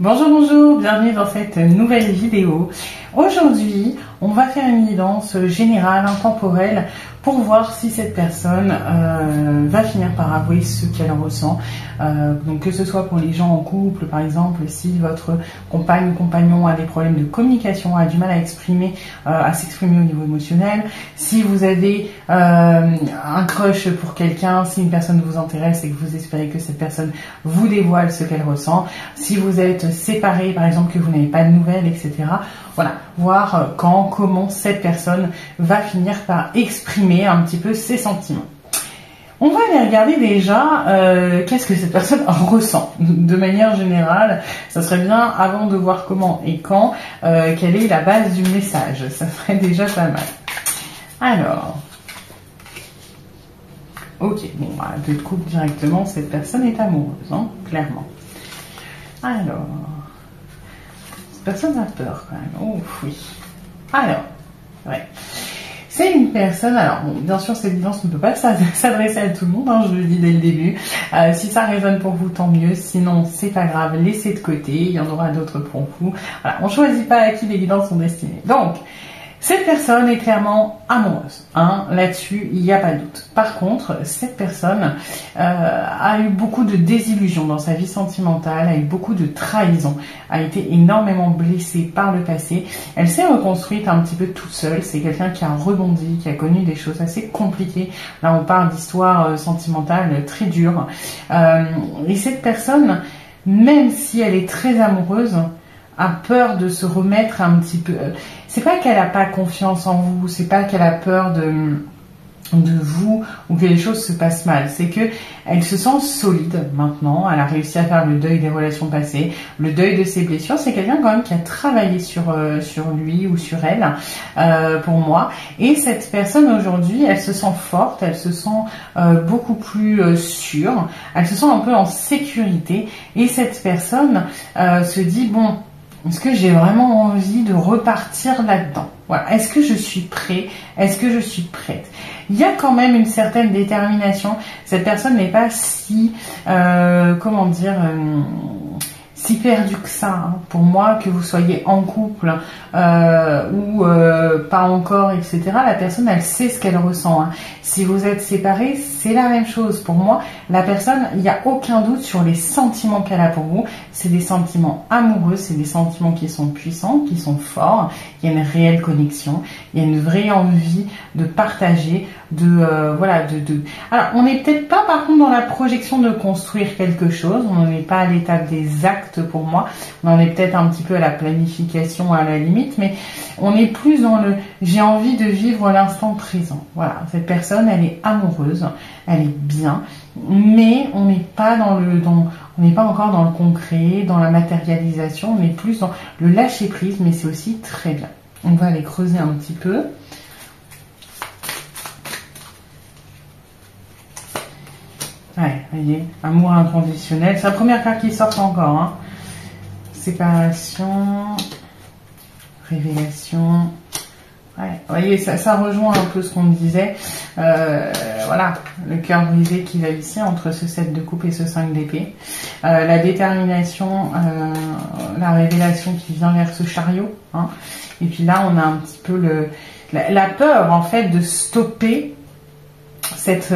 Bonjour, bonjour, bienvenue dans cette nouvelle vidéo. Aujourd'hui, on va faire une guidance générale, intemporelle, pour voir si cette personne va finir par avouer ce qu'elle ressent. Donc que ce soit pour les gens en couple, par exemple, si votre compagne ou compagnon a des problèmes de communication, a du mal à s'exprimer au niveau émotionnel, si vous avez un crush pour quelqu'un, si une personne vous intéresse et que vous espérez que cette personne vous dévoile ce qu'elle ressent, si vous êtes séparés, par exemple, que vous n'avez pas de nouvelles, etc. Voilà, voir quand, comment cette personne va finir par exprimer un petit peu ses sentiments. On va aller regarder déjà qu'est-ce que cette personne ressent. De manière générale, ça serait bien, avant de voir comment et quand, quelle est la base du message. Ça serait déjà pas mal. Alors, ok, bon, de couple directement, cette personne est amoureuse, hein, clairement. Alors, cette personne a peur quand même. Oh oui. Alors, ouais. C'est une personne, alors bon, bien sûr cette guidance ne peut pas s'adresser à tout le monde, hein, je le dis dès le début. Si ça résonne pour vous, tant mieux. Sinon, c'est pas grave, laissez de côté, il y en aura d'autres pour vous. Voilà, on choisit pas à qui les guidances sont destinées. Donc, cette personne est clairement amoureuse, hein, là-dessus il n'y a pas de doute. Par contre, cette personne a eu beaucoup de désillusions dans sa vie sentimentale, a eu beaucoup de trahisons, a été énormément blessée par le passé. Elle s'est reconstruite un petit peu toute seule, c'est quelqu'un qui a rebondi, qui a connu des choses assez compliquées. Là on parle d'histoire sentimentale très dure. Et cette personne, même si elle est très amoureuse, a peur de se remettre un petit peu. C'est pas qu'elle a pas confiance en vous, c'est pas qu'elle a peur de vous ou que les choses se passent mal, c'est que elle se sent solide maintenant, elle a réussi à faire le deuil des relations passées, le deuil de ses blessures. C'est quelqu'un quand même qui a travaillé sur lui ou sur elle, pour moi, et cette personne aujourd'hui elle se sent forte, elle se sent beaucoup plus sûre, elle se sent un peu en sécurité, et cette personne se dit bon, est-ce que j'ai vraiment envie de repartir là-dedans? Voilà. Est-ce que je suis prêt? Est-ce que je suis prête? Il y a quand même une certaine détermination. Cette personne n'est pas si, si perdue que ça. Hein. Pour moi, que vous soyez en couple ou pas encore, etc. La personne, elle sait ce qu'elle ressent. Hein. Si vous êtes séparés, c'est la même chose. Pour moi, la personne, il n'y a aucun doute sur les sentiments qu'elle a pour vous. C'est des sentiments amoureux, c'est des sentiments qui sont puissants, qui sont forts. Il y a une réelle connexion, il y a une vraie envie de partager, Alors, on n'est peut-être pas, par contre, dans la projection de construire quelque chose. On n'est pas à l'étape des actes pour moi. On en est peut-être un petit peu à la planification à la limite, mais on est plus dans le j'ai envie de vivre l'instant présent. Voilà, cette personne, elle est amoureuse, elle est bien, mais on n'est pas on n'est pas encore dans le concret, dans la matérialisation, on est plus dans le lâcher prise, mais c'est aussi très bien. On va aller creuser un petit peu. Ouais, voyez, amour inconditionnel. C'est la première carte qui sort encore. Hein. Séparation, révélation. Ouais, vous voyez, ça rejoint un peu ce qu'on me disait. Voilà, le cœur brisé qui va ici entre ce 7 de coupe et ce 5 d'épée. La détermination, la révélation qui vient vers ce chariot. Hein. Et puis là, on a un petit peu la peur, en fait, de stopper cette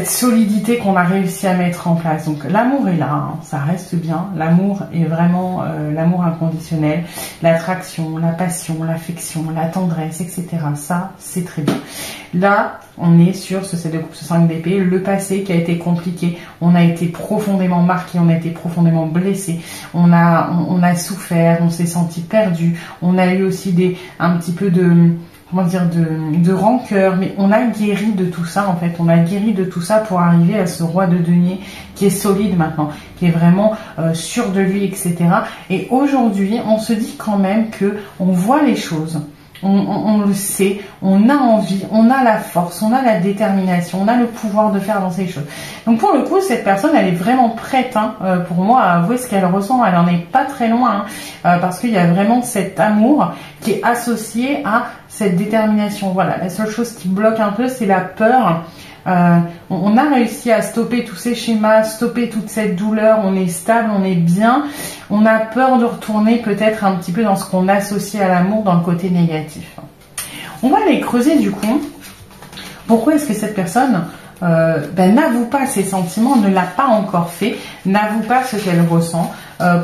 solidité qu'on a réussi à mettre en place. Donc l'amour est là, hein, ça reste bien. L'amour est vraiment l'amour inconditionnel, l'attraction, la passion, l'affection, la tendresse, etc. Ça, c'est très bien. Là, on est sur ce 7 de coupe, ce 5 d'épée, le passé qui a été compliqué. On a été profondément marqué, on a été profondément blessé. On a souffert, on s'est senti perdu. On a eu aussi un petit peu de rancœur, mais on a guéri de tout ça en fait, on a guéri de tout ça pour arriver à ce roi de denier qui est solide maintenant, qui est vraiment sûr de lui, etc. Et aujourd'hui, on se dit quand même que on voit les choses, on le sait, on a envie, on a la force, on a la détermination, on a le pouvoir de faire avancer les choses. Donc pour le coup, cette personne, elle est vraiment prête, hein, pour moi, à avouer ce qu'elle ressent. Elle en est pas très loin, hein, parce qu'il y a vraiment cet amour qui est associé à cette détermination. Voilà, la seule chose qui bloque un peu, c'est la peur on a réussi à stopper tous ces schémas, stopper toute cette douleur, on est stable, on est bien. On a peur de retourner peut-être un petit peu dans ce qu'on associe à l'amour, dans le côté négatif. On va aller creuser du coup. Pourquoi est-ce que cette personne n'avoue pas ses sentiments, ne l'a pas encore fait, n'avoue pas ce qu'elle ressent?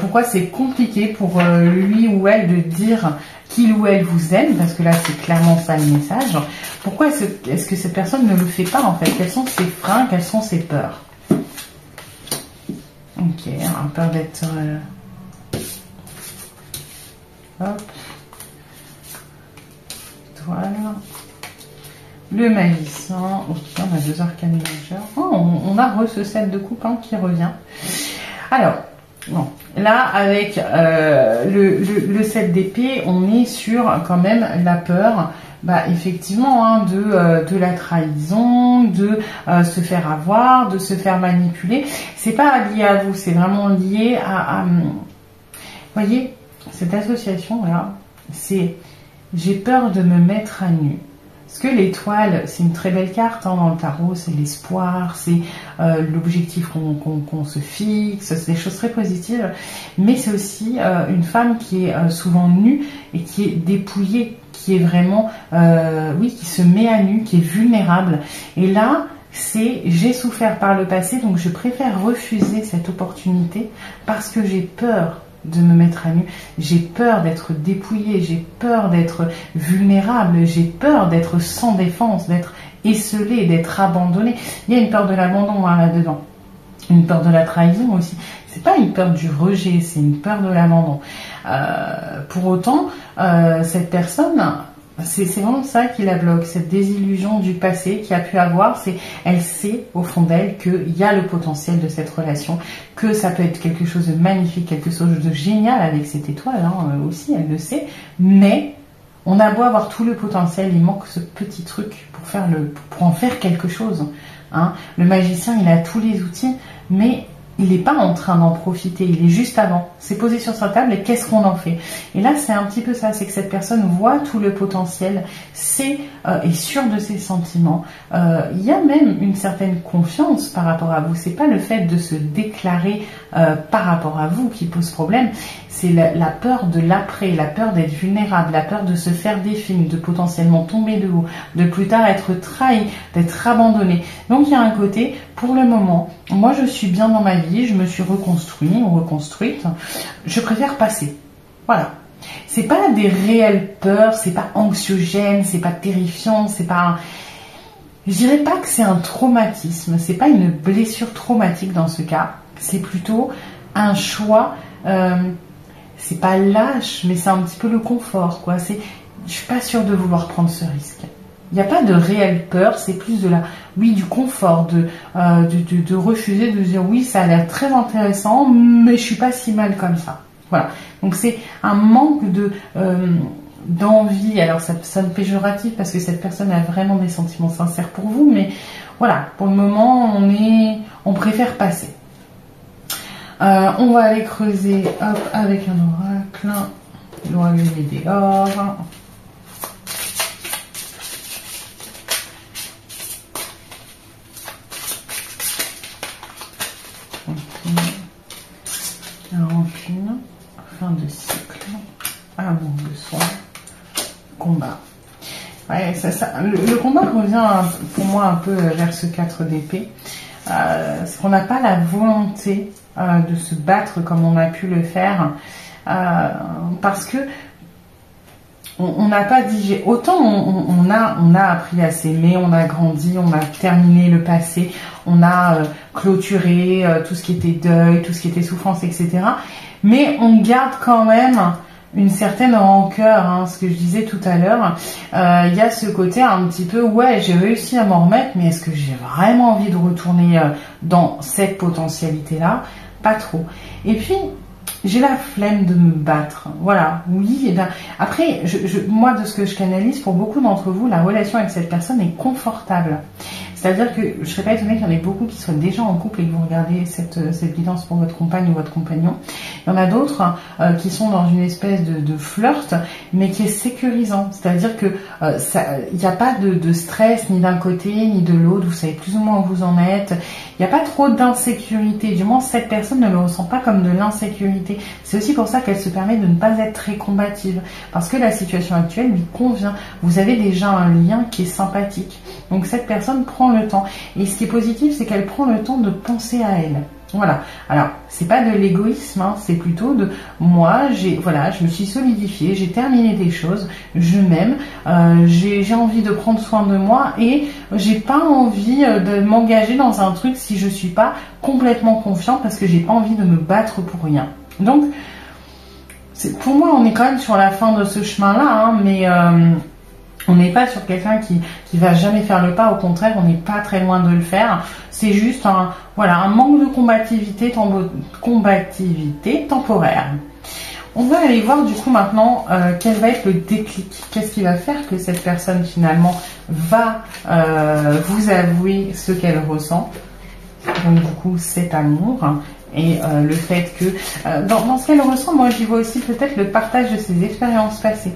Pourquoi c'est compliqué pour lui ou elle de dire qu'il ou elle vous aime, parce que là c'est clairement ça le message. Pourquoi est-ce que cette personne ne le fait pas en fait? Quels sont ses freins, quelles sont ses peurs? Ok, alors peur d'être... Hop. Voilà. Le magicien. Ok, on a 2 arcanes majeures. Oh, on a ce 7 de coupe qui revient. Alors, bon, là avec le 7 d'épée, on est sur quand même la peur, effectivement, de la trahison, de se faire avoir, de se faire manipuler. C'est pas lié à vous, c'est vraiment lié à voyez, cette association là, c'est j'ai peur de me mettre à nu. Parce que l'étoile, c'est une très belle carte dans le tarot, c'est l'espoir, c'est l'objectif qu'on se fixe, c'est des choses très positives, mais c'est aussi une femme qui est souvent nue et qui est dépouillée, qui est vraiment, qui se met à nu, qui est vulnérable. Et là, c'est j'ai souffert par le passé, donc je préfère refuser cette opportunité parce que j'ai peur de me mettre à nu, j'ai peur d'être dépouillée, j'ai peur d'être vulnérable, j'ai peur d'être sans défense, d'être esselée, d'être abandonnée. Il y a une peur de l'abandon là-dedans, une peur de la trahison aussi. C'est pas une peur du rejet, c'est une peur de l'abandon. Pour autant, cette personne, c'est vraiment ça qui la bloque, cette désillusion du passé qu'il a pu avoir. C'est, elle sait au fond d'elle qu'il y a le potentiel de cette relation, que ça peut être quelque chose de magnifique, quelque chose de génial avec cette étoile aussi, elle le sait. Mais on a beau avoir tout le potentiel, il manque ce petit truc pour en faire quelque chose. Le magicien, il a tous les outils, mais il n'est pas en train d'en profiter, il est juste avant. C'est posé sur sa table et qu'est-ce qu'on en fait? Et là, c'est un petit peu ça, c'est que cette personne voit tout le potentiel, est sûre de ses sentiments. Il y a même une certaine confiance par rapport à vous. C'est pas le fait de se déclarer par rapport à vous qui pose problème, c'est la peur de l'après, la peur d'être vulnérable, la peur de se faire des films, de potentiellement tomber de haut, de plus tard être trahi, d'être abandonné. Donc il y a un côté, pour le moment, moi je suis bien dans ma vie, je me suis reconstruit ou reconstruite, je préfère passer. Voilà. C'est pas des réelles peurs, c'est pas anxiogène, c'est pas terrifiant, c'est pas... Je dirais pas que c'est un traumatisme, c'est pas une blessure traumatique dans ce cas, c'est plutôt un choix... c'est pas lâche, mais c'est un petit peu le confort, quoi. Je suis pas sûre de vouloir prendre ce risque. Il n'y a pas de réelle peur, c'est plus du confort, de refuser, de dire oui, ça a l'air très intéressant, mais je suis pas si mal comme ça. Voilà. Donc c'est un manque d'envie. Alors ça sonne péjoratif parce que cette personne a vraiment des sentiments sincères pour vous, mais voilà, pour le moment, on préfère passer. On va aller creuser avec un oracle, l'oracle des Médéors. Rancune, fin de cycle, amour de soi, combat. Ouais, le combat revient pour moi un peu vers ce 4 d'épée. C'est qu'on n'a pas la volonté de se battre comme on a pu le faire parce que on n'a pas digéré. Autant on a appris à s'aimer, on a grandi, on a terminé le passé, on a clôturé tout ce qui était deuil, tout ce qui était souffrance, etc. Mais on garde quand même une certaine rancœur, ce que je disais tout à l'heure. Il y a ce côté un petit peu, ouais, j'ai réussi à m'en remettre, mais est-ce que j'ai vraiment envie de retourner dans cette potentialité-là? Pas trop. Et puis, j'ai la flemme de me battre. Voilà, oui. Et ben, après, moi, de ce que je canalise, pour beaucoup d'entre vous, la relation avec cette personne est confortable. C'est-à-dire que je ne serais pas étonnée qu'il y en ait beaucoup qui soient déjà en couple et que vous regardez cette guidance pour votre compagne ou votre compagnon. Il y en a d'autres qui sont dans une espèce de flirt, mais qui est sécurisant. C'est-à-dire que il n'y a pas de stress ni d'un côté ni de l'autre. Vous savez plus ou moins où vous en êtes. Il n'y a pas trop d'insécurité. Du moins, cette personne ne le ressent pas comme de l'insécurité. C'est aussi pour ça qu'elle se permet de ne pas être très combative. Parce que la situation actuelle lui convient. Vous avez déjà un lien qui est sympathique. Donc cette personne prend le temps. Et ce qui est positif, c'est qu'elle prend le temps de penser à elle. Voilà. Alors, c'est pas de l'égoïsme, hein, c'est plutôt de moi, je me suis solidifiée, j'ai terminé des choses, je m'aime, j'ai envie de prendre soin de moi et j'ai pas envie de m'engager dans un truc si je suis pas complètement confiante parce que j'ai pas envie de me battre pour rien. Donc, pour moi, on est quand même sur la fin de ce chemin-là, hein, mais on n'est pas sur quelqu'un qui va jamais faire le pas, au contraire, on n'est pas très loin de le faire. C'est juste un manque de combativité temporaire. On va aller voir du coup maintenant quel va être le déclic. Qu'est-ce qui va faire que cette personne finalement va vous avouer ce qu'elle ressent. Donc du coup cet amour. Et le fait que, dans ce qu'elle ressent, moi j'y vois aussi peut-être le partage de ses expériences passées.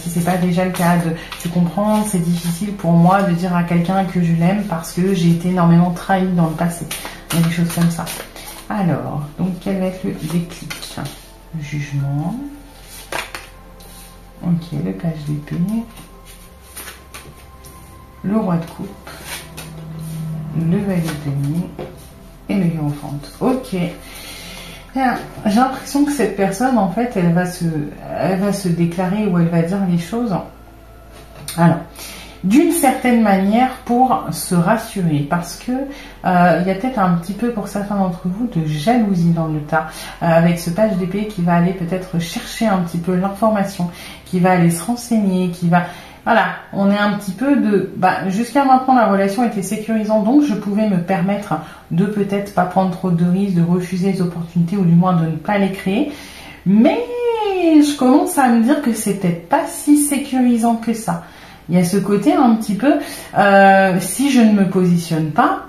Si c'est pas déjà le cas, tu comprends, c'est difficile pour moi de dire à quelqu'un que je l'aime parce que j'ai été énormément trahie dans le passé. Il y a des choses comme ça. Alors, donc quel va être le déclic? Jugement. Ok, le page d'épée. Le roi de coupe. Le valet de denier. Et le hiérophante. Ok. J'ai l'impression que cette personne, en fait, elle va se déclarer ou elle va dire les choses. Alors, d'une certaine manière pour se rassurer, parce que il y a peut-être un petit peu pour certains d'entre vous de jalousie dans le tas, avec ce page d'épée qui va aller peut-être chercher un petit peu l'information, qui va aller se renseigner, qui va... Voilà, on est un petit peu de... jusqu'à maintenant, la relation était sécurisante, donc je pouvais me permettre de peut-être pas prendre trop de risques, de refuser les opportunités, ou du moins de ne pas les créer. Mais je commence à me dire que c'est peut-être pas si sécurisant que ça. Il y a ce côté un petit peu, si je ne me positionne pas,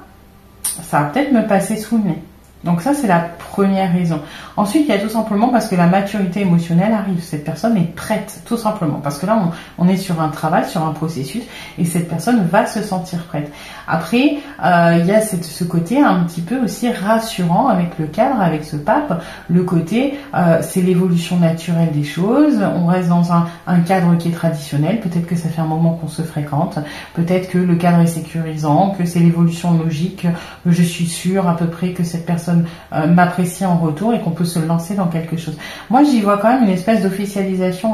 ça va peut-être me passer sous le nez. Donc ça, c'est la première raison. Ensuite, il y a tout simplement parce que la maturité émotionnelle arrive. Cette personne est prête, tout simplement. Parce que là, on est sur un travail, sur un processus, et cette personne va se sentir prête. Après, il y a ce côté un petit peu aussi rassurant avec le cadre, avec ce pape. Le côté, c'est l'évolution naturelle des choses. On reste dans un cadre qui est traditionnel. Peut-être que ça fait un moment qu'on se fréquente. Peut-être que le cadre est sécurisant, que c'est l'évolution logique. Je suis sûre à peu près que cette personne m'apprécie en retour et qu'on peut se lancer dans quelque chose. Moi, j'y vois quand même une espèce d'officialisation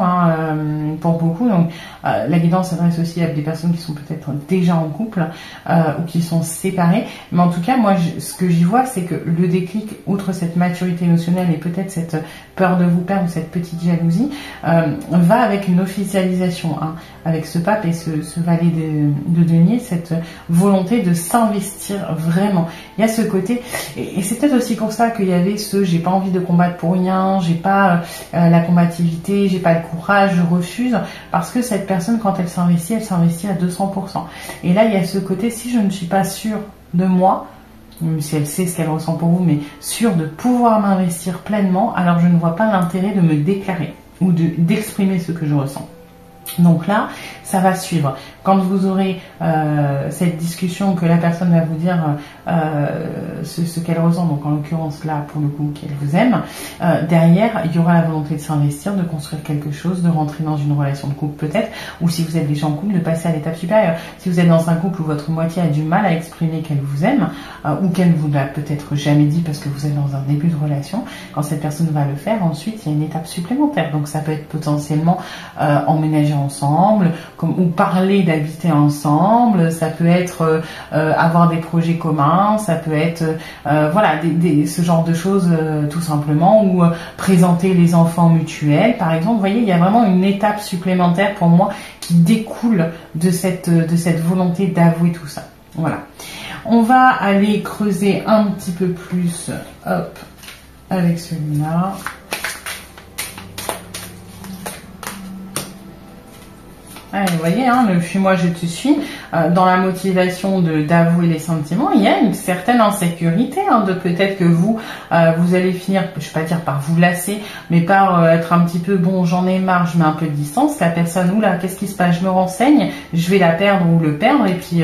pour beaucoup. Donc, la guidance s'adresse aussi à des personnes qui sont peut-être déjà en couple ou qui sont séparées. Mais en tout cas, moi, ce que j'y vois, c'est que le déclic, outre cette maturité émotionnelle et peut-être cette peur de vous perdre ou cette petite jalousie, va avec une officialisation, avec ce pape et ce valet de denier, cette volonté de s'investir vraiment. Il y a ce côté, et c'est peut-être aussi pour ça qu'il y avait j'ai pas envie de combattre pour rien, j'ai pas la combativité, j'ai pas le courage, je refuse, parce que cette personne, quand elle s'investit à 200%. Et là, il y a ce côté, si je ne suis pas sûre de moi, même si elle sait ce qu'elle ressent pour vous, mais sûre de pouvoir m'investir pleinement, alors je ne vois pas l'intérêt de me déclarer ou d'exprimer ce que je ressens. Donc là, ça va suivre. Quand vous aurez cette discussion que la personne va vous dire ce qu'elle ressent, donc en l'occurrence là, pour le coup, qu'elle vous aime, derrière, il y aura la volonté de s'investir, de construire quelque chose, de rentrer dans une relation de couple peut-être, ou si vous êtes déjà en couple, de passer à l'étape supérieure. Si vous êtes dans un couple où votre moitié a du mal à exprimer qu'elle vous aime, ou qu'elle ne vous l'a peut-être jamais dit parce que vous êtes dans un début de relation, quand cette personne va le faire, ensuite, il y a une étape supplémentaire. Donc ça peut être potentiellement emménager ensemble, ou parler d'habiter ensemble, ça peut être avoir des projets communs, ça peut être voilà, ce genre de choses tout simplement, ou présenter les enfants mutuels par exemple. Vous voyez, il y a vraiment une étape supplémentaire pour moi qui découle de cette volonté d'avouer tout ça. Voilà. On va aller creuser un petit peu plus, hop, avec celui-là. Ouais, vous voyez, hein, le fuis-moi, je te suis. Dans la motivation d'avouer les sentiments, il y a une certaine insécurité, hein, de peut-être que vous allez finir, je vais pas dire par vous lasser, mais par être un petit peu, bon, j'en ai marre, je mets un peu de distance. La personne, oula, qu'est-ce qui se passe? Je me renseigne, je vais la perdre ou le perdre, et puis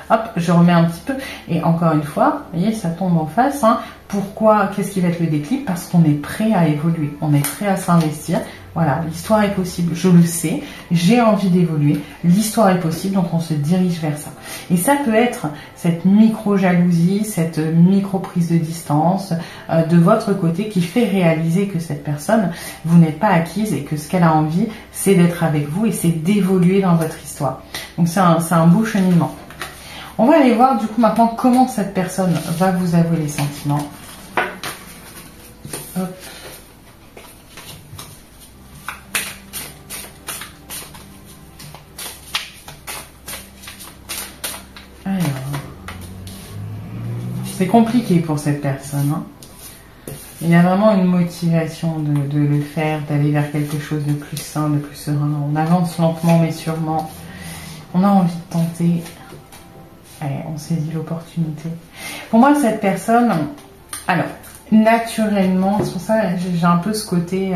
hop, je remets un petit peu. Et encore une fois, vous voyez, ça tombe en face, hein. Pourquoi? Qu'est-ce qui va être le déclic? Parce qu'on est prêt à évoluer, on est prêt à s'investir. Voilà, l'histoire est possible, je le sais, j'ai envie d'évoluer, l'histoire est possible, donc on se dirige vers ça. Et ça peut être cette micro-jalousie, cette micro-prise de distance de votre côté qui fait réaliser que cette personne, vous n'êtes pas acquise et que ce qu'elle a envie, c'est d'être avec vous et c'est d'évoluer dans votre histoire. Donc c'est un beau cheminement. On va aller voir du coup maintenant comment cette personne va vous avouer les sentiments. Hop. Alors, c'est compliqué pour cette personne, hein. Il y a vraiment une motivation de le faire, d'aller vers quelque chose de plus sain, de plus serein. On avance lentement mais sûrement. On a envie de tenter. Allez, on saisit l'opportunité. Pour moi, cette personne, alors, naturellement, c'est pour ça que j'ai un peu ce côté...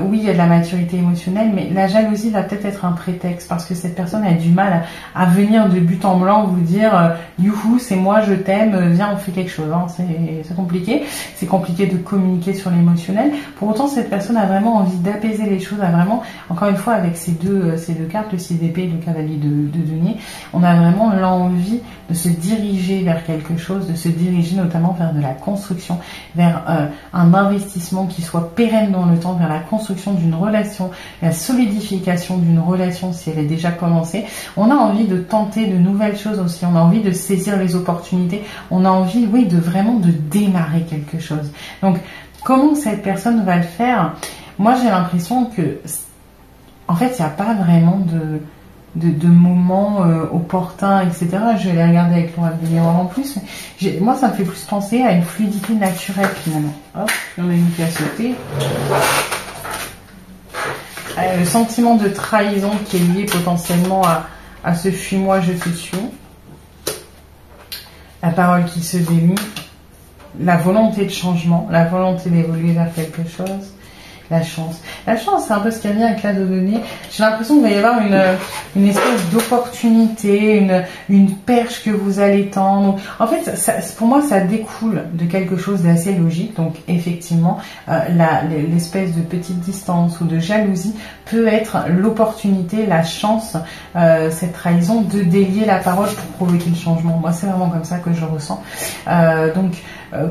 oui, il y a de la maturité émotionnelle, mais la jalousie va peut-être être un prétexte parce que cette personne a du mal à venir de but en blanc vous dire youhou, c'est moi, je t'aime, viens, on fait quelque chose. Hein. C'est compliqué. C'est compliqué de communiquer sur l'émotionnel. Pour autant, cette personne a vraiment envie d'apaiser les choses, a vraiment, encore une fois, avec ces deux cartes, le 6 d'épée et le cavalier de denier, on a vraiment l'envie de se diriger vers quelque chose, de se diriger notamment vers de la construction, vers un investissement qui soit pérenne dans le temps, vers la construction d'une relation, la solidification d'une relation si elle est déjà commencée. On a envie de tenter de nouvelles choses aussi, on a envie de saisir les opportunités, on a envie, oui, de vraiment de démarrer quelque chose. Donc, comment cette personne va le faire? Moi, j'ai l'impression que, en fait, il n'y a pas vraiment de moments opportuns, etc. Je vais les regarder avec l'oracle des miroirs en plus. Moi, ça me fait plus penser à une fluidité naturelle, finalement. Hop, on a une qui a sauté. Le sentiment de trahison qui est lié potentiellement à ce fuis-moi, je te suis. La parole qui se délie. La volonté de changement, la volonté d'évoluer vers quelque chose. La chance. La chance, c'est un peu ce qui revient avec la donnée. J'ai l'impression qu'il va y avoir une espèce d'opportunité, une perche que vous allez tendre. En fait, pour moi, ça découle de quelque chose d'assez logique. Donc, effectivement, l'espèce de petite distance ou de jalousie peut être l'opportunité, la chance, cette trahison de délier la parole pour provoquer le changement. Moi, c'est vraiment comme ça que je ressens.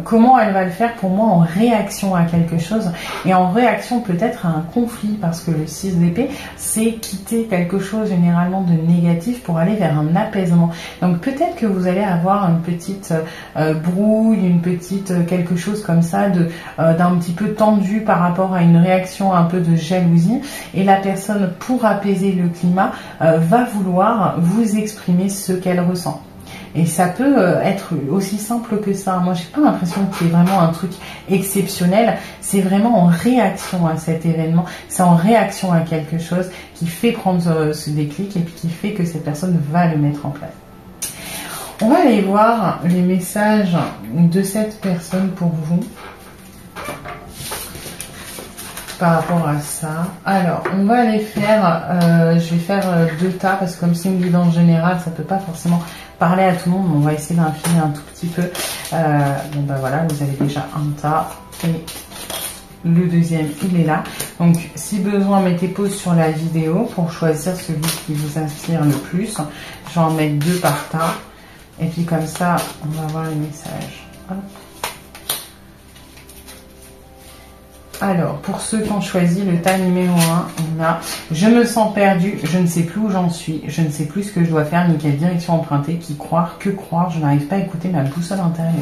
Comment elle va le faire? Pour moi, en réaction à quelque chose et en réaction peut-être à un conflit, parce que le 6 d'épée, c'est quitter quelque chose généralement de négatif pour aller vers un apaisement. Donc peut-être que vous allez avoir une petite brouille, une petite quelque chose comme ça d'un petit peu tendu par rapport à une réaction un peu de jalousie, et la personne, pour apaiser le climat, va vouloir vous exprimer ce qu'elle ressent. Et ça peut être aussi simple que ça. Moi, j'ai pas l'impression qu'il y ait vraiment un truc exceptionnel. C'est vraiment en réaction à cet événement. C'est en réaction à quelque chose qui fait prendre ce déclic et puis qui fait que cette personne va le mettre en place. On va aller voir les messages de cette personne pour vous par rapport à ça. Alors, on va aller faire, je vais faire 2 tas parce que comme c'est une guidance générale, ça peut pas forcément parler à tout le monde, mais on va essayer d'infiner un tout petit peu. Bon ben voilà, vous avez déjà un tas et le deuxième il est là. Donc si besoin, mettez pause sur la vidéo pour choisir celui qui vous inspire le plus. Je vais en mettre 2 par tas et puis comme ça on va voir les messages. Hop. Alors, pour ceux qui ont choisi le tas numéro 1, on a « Je me sens perdu, je ne sais plus où j'en suis, je ne sais plus ce que je dois faire, ni quelle direction emprunter, qui croire, que croire, je n'arrive pas à écouter ma boussole intérieure. »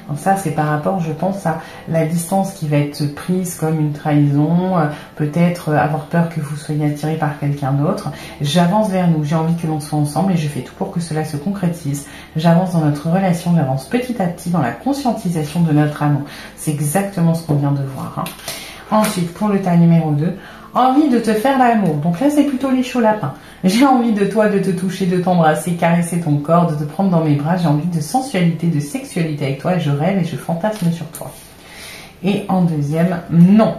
Donc ça, c'est par rapport, je pense, à la distance qui va être prise comme une trahison, peut-être avoir peur que vous soyez attiré par quelqu'un d'autre. J'avance vers nous, j'ai envie que l'on soit ensemble et je fais tout pour que cela se concrétise. J'avance dans notre relation, j'avance petit à petit dans la conscientisation de notre amour. C'est exactement ce qu'on vient de voir. Hein. Ensuite, pour le tas numéro 2, envie de te faire l'amour. Donc là, c'est plutôt les chauds lapins. J'ai envie de toi, de te toucher, de t'embrasser, caresser ton corps, de te prendre dans mes bras. J'ai envie de sensualité, de sexualité avec toi. Je rêve et je fantasme sur toi. Et en deuxième, non.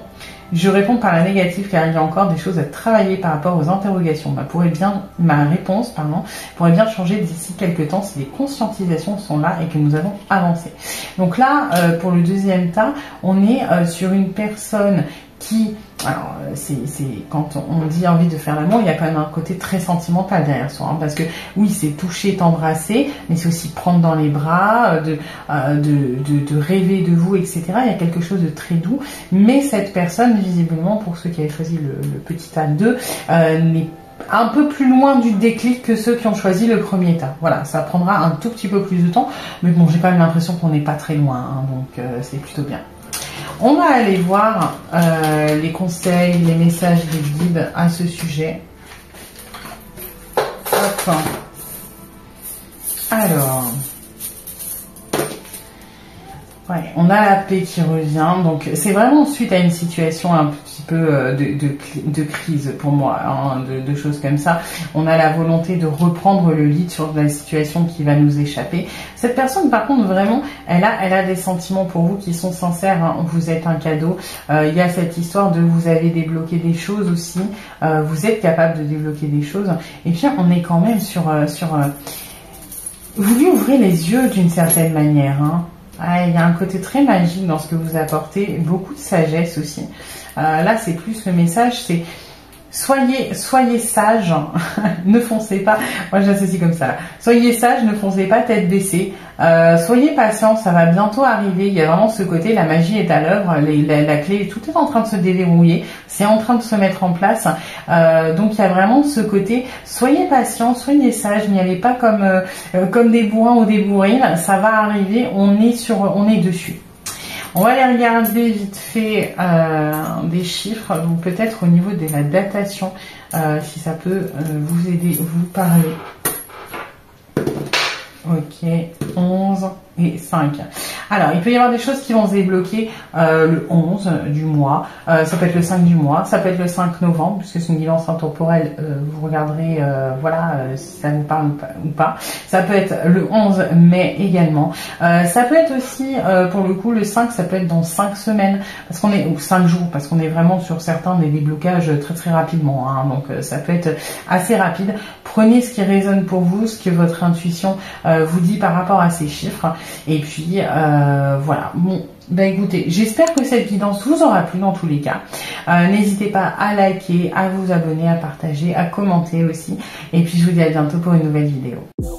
Je réponds par la négative car il y a encore des choses à travailler par rapport aux interrogations. Ma réponse pourrait bien changer d'ici quelques temps si les conscientisations sont là et que nous allons avancer. Donc là, pour le deuxième tas, on est sur une personne qui... Alors, c'est quand on dit envie de faire l'amour, il y a quand même un côté très sentimental derrière soi, hein, parce que oui, c'est toucher, t'embrasser, mais c'est aussi prendre dans les bras, de rêver de vous, etc. Il y a quelque chose de très doux, mais cette personne, visiblement, pour ceux qui avaient choisi le petit tas 2, n'est un peu plus loin du déclic que ceux qui ont choisi le premier tas. Voilà, ça prendra un tout petit peu plus de temps, mais bon, j'ai quand même l'impression qu'on n'est pas très loin, hein, donc c'est plutôt bien. On va aller voir les conseils, les messages des guides à ce sujet. Hop. Alors, ouais, on a la paix qui revient. Donc, c'est vraiment suite à une situation un petit peu de crise pour moi, hein, de choses comme ça. On a la volonté de reprendre le lead sur la situation qui va nous échapper. Cette personne, par contre, vraiment, elle a des sentiments pour vous qui sont sincères. Hein. Vous êtes un cadeau. Il y a cette histoire de vous avez débloqué des choses aussi. Vous êtes capable de débloquer des choses. Et puis, on est quand même sur vous lui ouvrez les yeux d'une certaine manière. Hein. Ah, il y a un côté très magique dans ce que vous apportez, beaucoup de sagesse aussi. Là, c'est plus le message, c'est soyez sage, ne foncez pas. Moi, j'associe comme ça. Là. Soyez sage, ne foncez pas tête baissée. Soyez patient, ça va bientôt arriver. Il y a vraiment ce côté, la magie est à l'œuvre, la clé, tout est en train de se déverrouiller, c'est en train de se mettre en place. Donc, il y a vraiment ce côté, soyez patient, soyez sage, n'y allez pas comme des bourrins ou des bourrines. Ça va arriver, on est dessus. On va aller regarder vite fait des chiffres, donc peut-être au niveau de la datation, si ça peut vous aider, vous parler. Ok, 11 et 5. Alors, il peut y avoir des choses qui vont se débloquer le 11 du mois, ça peut être le 5 du mois, ça peut être le 5 novembre, puisque c'est une guidance intemporelle, vous regarderez si ça vous parle ou pas. Ça peut être le 11 mai également. Ça peut être aussi, pour le coup, le 5, ça peut être dans 5 semaines, parce qu'on est, ou 5 jours, parce qu'on est vraiment sur certains des déblocages très très rapidement, hein, donc ça peut être assez rapide. Prenez ce qui résonne pour vous, ce que votre intuition vous dit par rapport à ces chiffres. Et puis voilà. Bon, ben écoutez, j'espère que cette guidance vous aura plu dans tous les cas. N'hésitez pas à liker, à vous abonner, à partager, à commenter aussi. Et puis je vous dis à bientôt pour une nouvelle vidéo.